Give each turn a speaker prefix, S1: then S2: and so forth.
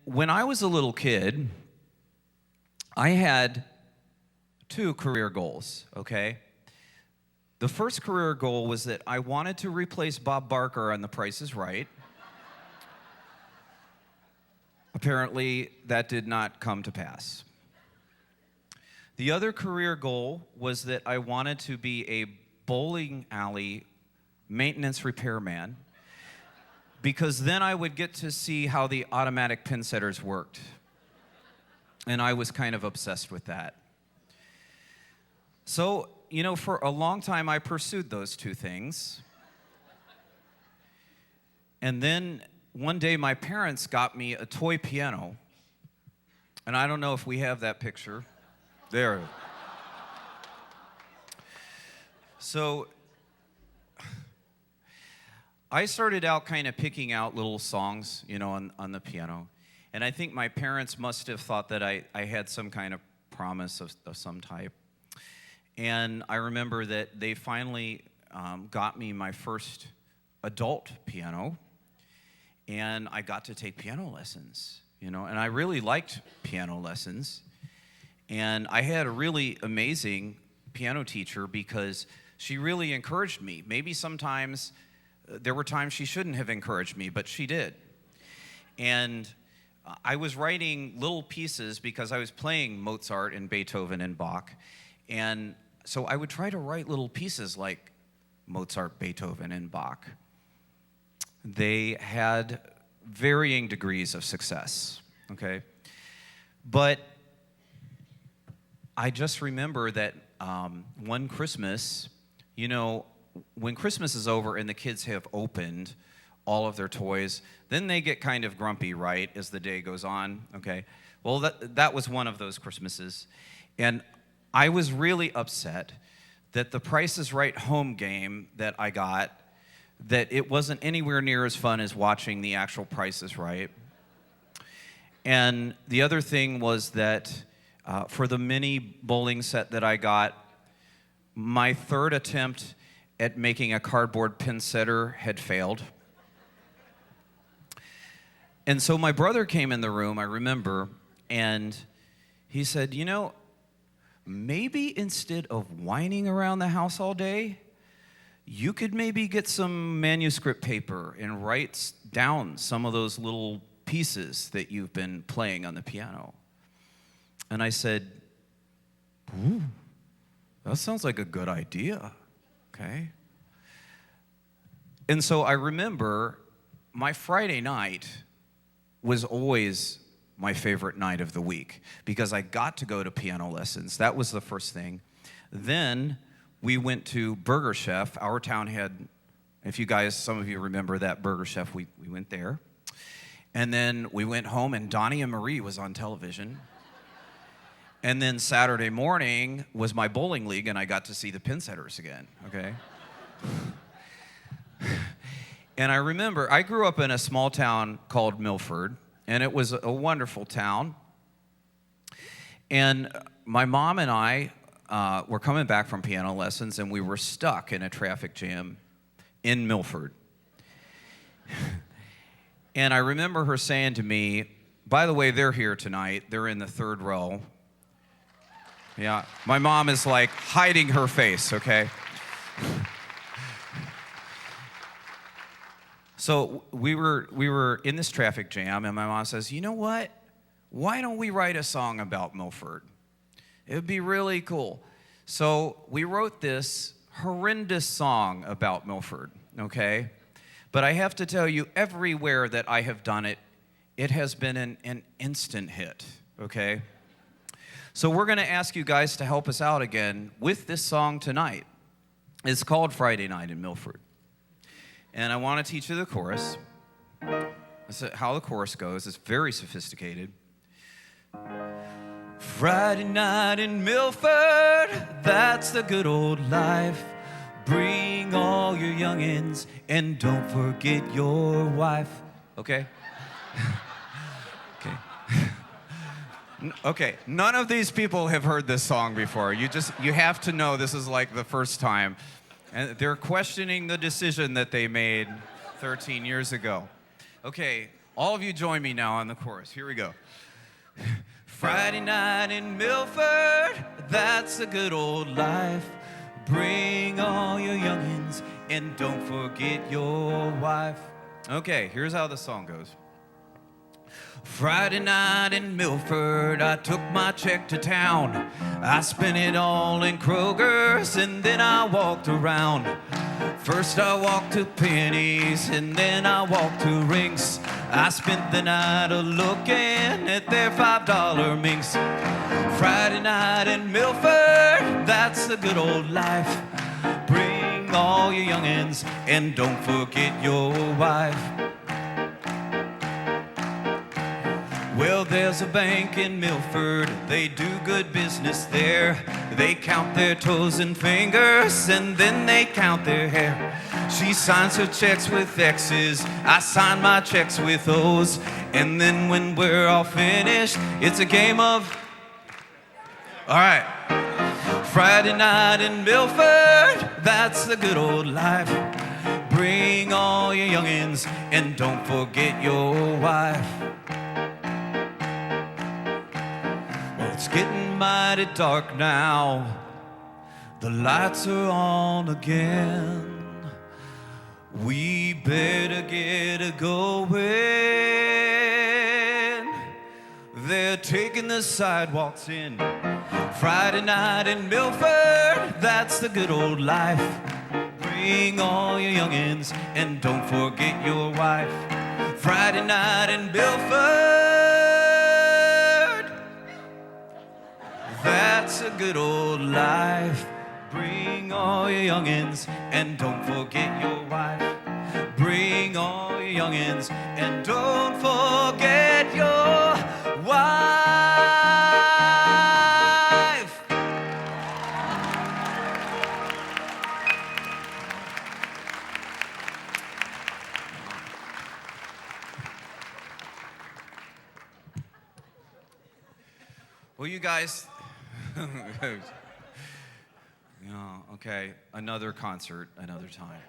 S1: when I was a little kid, I had two career goals, okay? The first career goal was that I wanted to replace Bob Barker on The Price is Right. Apparently, that did not come to pass. The other career goal was that I wanted to be a bowling alley maintenance repairman, because then I would get to see how the automatic pinsetters worked. And I was kind of obsessed with that. So, for a long time I pursued those two things. And then one day my parents got me a toy piano. And I don't know if we have that picture. There. So I started out kind of picking out little songs, on the piano. And I think my parents must have thought that I had some kind of promise of some type. And I remember that they finally got me my first adult piano. And I got to take piano lessons, and I really liked piano lessons. And I had a really amazing piano teacher because she really encouraged me. Maybe sometimes there were times she shouldn't have encouraged me, but she did. And I was writing little pieces because I was playing Mozart and Beethoven and Bach. And so I would try to write little pieces like Mozart, Beethoven, and Bach. They had varying degrees of success, okay? But I just remember that one Christmas, when Christmas is over and the kids have opened all of their toys, then they get kind of grumpy, right, as the day goes on, okay? Well, that was one of those Christmases. And I was really upset that the Price is Right home game that I got, that it wasn't anywhere near as fun as watching the actual Price is Right. And the other thing was that for the mini bowling set that I got, my third attempt at making a cardboard pin setter had failed. And so my brother came in the room, I remember, and he said, maybe instead of whining around the house all day, you could maybe get some manuscript paper and write down some of those little pieces that you've been playing on the piano. And I said, ooh, that sounds like a good idea, okay? And so I remember my Friday night was always my favorite night of the week because I got to go to piano lessons. That was the first thing. Then we went to Burger Chef. Our town had, if you guys, some of you remember that Burger Chef, we went there. And then we went home and Donnie and Marie was on television. And then Saturday morning was my bowling league and I got to see the pinsetters again, okay? And I remember, I grew up in a small town called Milford, and it was a wonderful town. And my mom and I were coming back from piano lessons, and we were stuck in a traffic jam in Milford. And I remember her saying to me, by the way, they're here tonight. They're in the third row. Yeah, my mom is like hiding her face, okay? So we were in this traffic jam, and my mom says, you know what? Why don't we write a song about Milford? It would be really cool. So we wrote this horrendous song about Milford, okay? But I have to tell you, everywhere that I have done it, it has been an instant hit, okay? So we're going to ask you guys to help us out again with this song tonight. It's called Friday Night in Milford. And I want to teach you the chorus. This is how the chorus goes. It's very sophisticated. Friday night in Milford, that's the good old life. Bring all your youngins and don't forget your wife. Okay? Okay. Okay, none of these people have heard this song before. You have to know this is like the first time. And they're questioning the decision that they made 13 years ago. Okay, All of you join me now on the chorus. Here we go. Friday night in Milford, that's a good old life. Bring all your youngins and don't forget your wife. Okay, here's how the song goes. Friday night in Milford, I took my check to town. I spent it all in Kroger's and then I walked around. First I walked to Penny's and then I walked to Rinks. I spent the night a-looking at their $5 minks. Friday night in Milford, that's a good old life. Bring all your youngins and don't forget your wife. Well, there's a bank in Milford, they do good business there. They count their toes and fingers, and then they count their hair. She signs her checks with X's, I sign my checks with O's. And then when we're all finished, it's a game of... All right. Friday night in Milford, that's the good old life. Bring all your youngins, and don't forget your wife. It's getting mighty dark now. The lights are on again. We better get a going. They're taking the sidewalks in. Friday night in Milford, that's the good old life. Bring all your youngins and don't forget your wife. Friday night in Milford, that's a good old life. Bring all your youngins and don't forget your wife. Bring all your youngins and don't forget your wife. Well, you guys... Yeah, okay, another concert, another time.